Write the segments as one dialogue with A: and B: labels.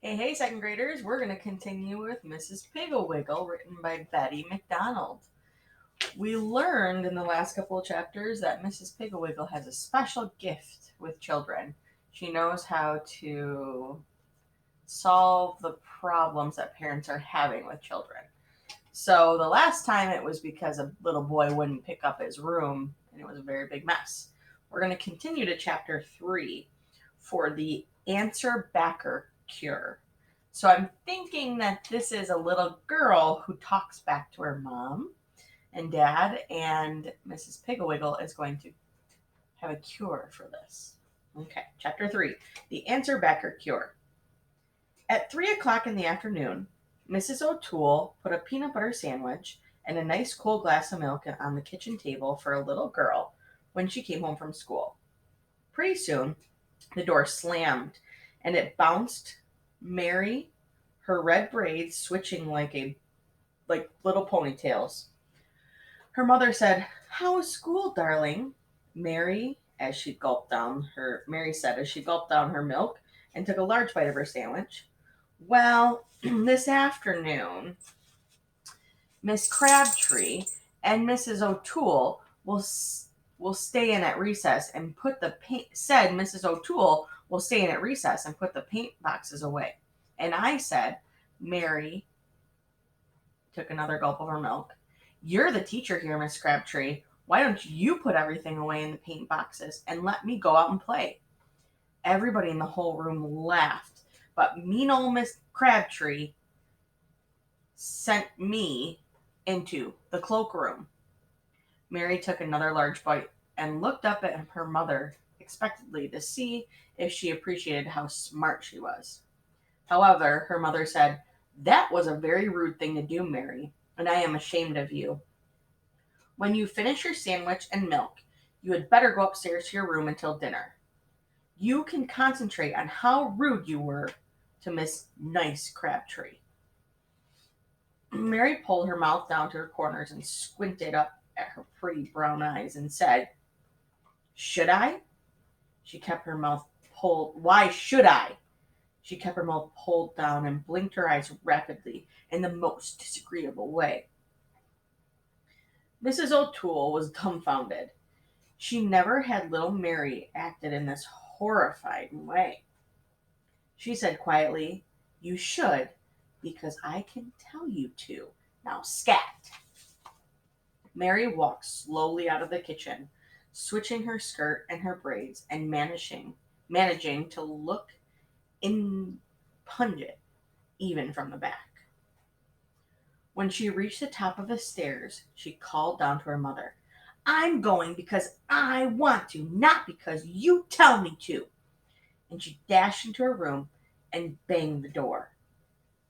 A: Hey, second graders, we're going to continue with Mrs. Piggle-Wiggle, written by Betty McDonald. We learned in the last couple of chapters that Mrs. Piggle-Wiggle has a special gift with children. She knows how to solve the problems that parents are having with children. So the last time it was because a little boy wouldn't pick up his room, and it was a very big mess. We're going to continue to chapter 3 for the answer backer cure. So I'm thinking that this is a little girl who talks back to her mom and dad, and Mrs. Piggle-Wiggle is going to have a cure for this. Okay, chapter 3, the answer backer cure. At 3 o'clock in the afternoon, Mrs. O'Toole put a peanut butter sandwich and a nice cold glass of milk on the kitchen table for a little girl when she came home from school. Pretty soon, the door slammed and it bounced Mary, her red braids switching like little ponytails. Her mother said, "How was school, darling?" Mary said as she gulped down her milk and took a large bite of her sandwich. "Well, this afternoon, Miss Crabtree and Mrs. O'Toole will stay in at recess and put the paint said Mrs. O'Toole will stay in at recess and put the paint boxes away." And I said, Mary took another gulp of her milk. "You're the teacher here, Miss Crabtree. Why don't you put everything away in the paint boxes and let me go out and play?" Everybody in the whole room laughed, but mean old Miss Crabtree sent me into the cloakroom. Mary took another large bite and looked up at her mother expectantly to see if she appreciated how smart she was. However, her mother said, "That was a very rude thing to do, Mary, and I am ashamed of you. When you finish your sandwich and milk, you had better go upstairs to your room until dinner. You can concentrate on how rude you were to Miss Nice Crabtree." Mary pulled her mouth down to her corners and squinted up at her pretty brown eyes and said, "Should I?" She kept her mouth pulled. Why should I? She kept her mouth pulled down and blinked her eyes rapidly in the most disagreeable way. Mrs. O'Toole was dumbfounded. She never had little Mary acted in this horrifying way. She said quietly, "You should, because I can tell you to. Now scat." Mary walked slowly out of the kitchen, switching her skirt and her braids and managing to look impungent even from the back. When she reached the top of the stairs, she called down to her mother, "I'm going because I want to, not because you tell me to." And she dashed into her room and banged the door.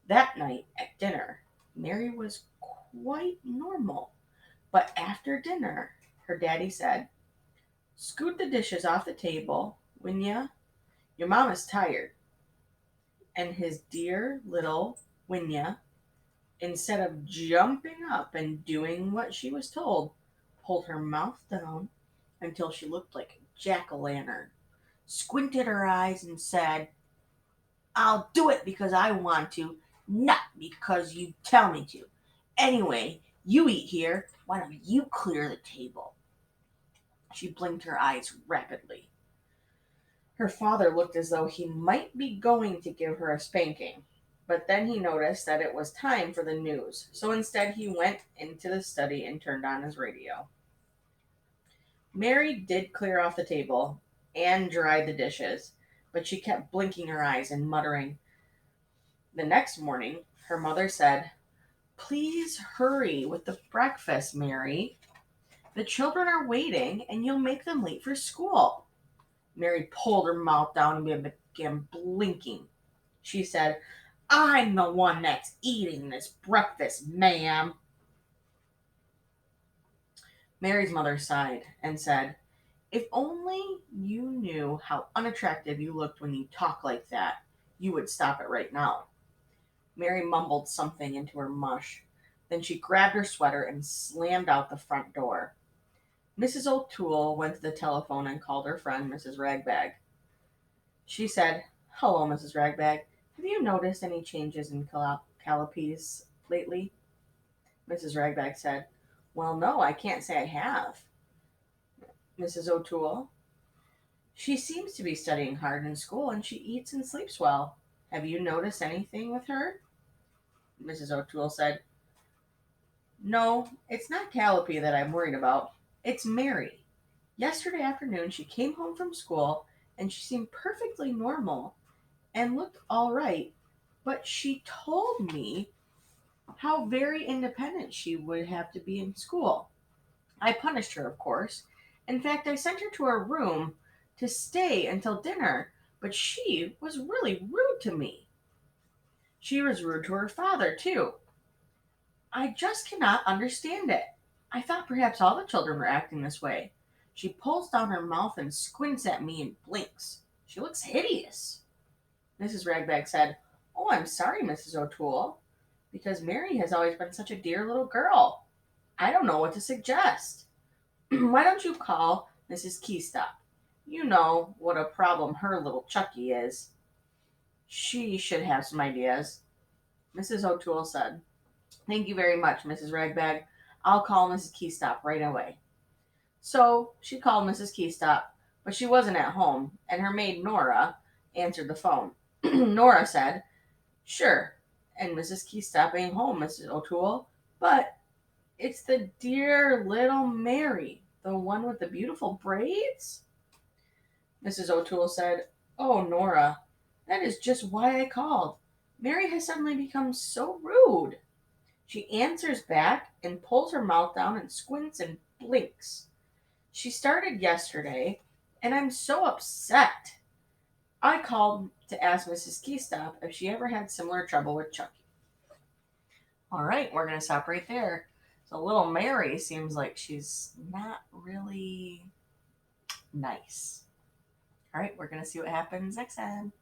A: That night at dinner, Mary was quite normal. But after dinner, her daddy said, "Scoot the dishes off the table, when ya? Your mama's tired." And his dear little Winya, instead of jumping up and doing what she was told, pulled her mouth down until she looked like a jack-o'-lantern, squinted her eyes, and said, "I'll do it because I want to, not because you tell me to. Anyway, you eat here. Why don't you clear the table?" She blinked her eyes rapidly. Her father looked as though he might be going to give her a spanking, but then he noticed that it was time for the news, so instead he went into the study and turned on his radio. Mary did clear off the table and dry the dishes, but she kept blinking her eyes and muttering. The next morning, her mother said, "Please hurry with the breakfast, Mary. The children are waiting, and you'll make them late for school." Mary pulled her mouth down and began blinking. She said, "I'm the one that's eating this breakfast, ma'am." Mary's mother sighed and said, "If only you knew how unattractive you looked when you talk like that, you would stop it right now." Mary mumbled something into her mush. Then she grabbed her sweater and slammed out the front door. Mrs. O'Toole went to the telephone and called her friend, Mrs. Ragbag. She said, "Hello, Mrs. Ragbag. Have you noticed any changes in Calliope's lately? Mrs. Ragbag said. Well, no, I can't say I have. Mrs. O'Toole. She seems to be studying hard in school and she eats and sleeps well. Have you noticed anything with her? Mrs. O'Toole said. No, it's not Calliope that I'm worried about. It's Mary. Yesterday afternoon, she came home from school and she seemed perfectly normal and looked all right, but she told me how very independent she would have to be in school. I punished her, of course. In fact, I sent her to her room to stay until dinner, but she was really rude to me. She was rude to her father, too. I just cannot understand it. I thought perhaps all the children were acting this way. She pulls down her mouth and squints at me and blinks. She looks hideous. Mrs. Ragbag said, Oh, I'm sorry, Mrs. O'Toole, because Mary has always been such a dear little girl. I don't know what to suggest. Why don't you call Mrs. Keystop? You know what a problem her little Chucky is. She should have some ideas. Mrs. O'Toole said, Thank you very much, Mrs. Ragbag. I'll call Mrs. Keystop right away. So she called Mrs. Keystop, but she wasn't at home, and her maid Nora answered the phone. Nora said, Sure, and Mrs. Keystop ain't home, Mrs. O'Toole, but it's the dear little Mary, the one with the beautiful braids? Mrs. O'Toole said, Oh, Nora, that is just why I called. Mary has suddenly become so rude. She answers back and pulls her mouth down and squints and blinks. She started yesterday, and I'm so upset. I called to ask Mrs. Keystop if she ever had similar trouble with Chucky. All right, we're going to stop right there. So little Mary seems like she's not really nice. All right, we're going to see what happens next time.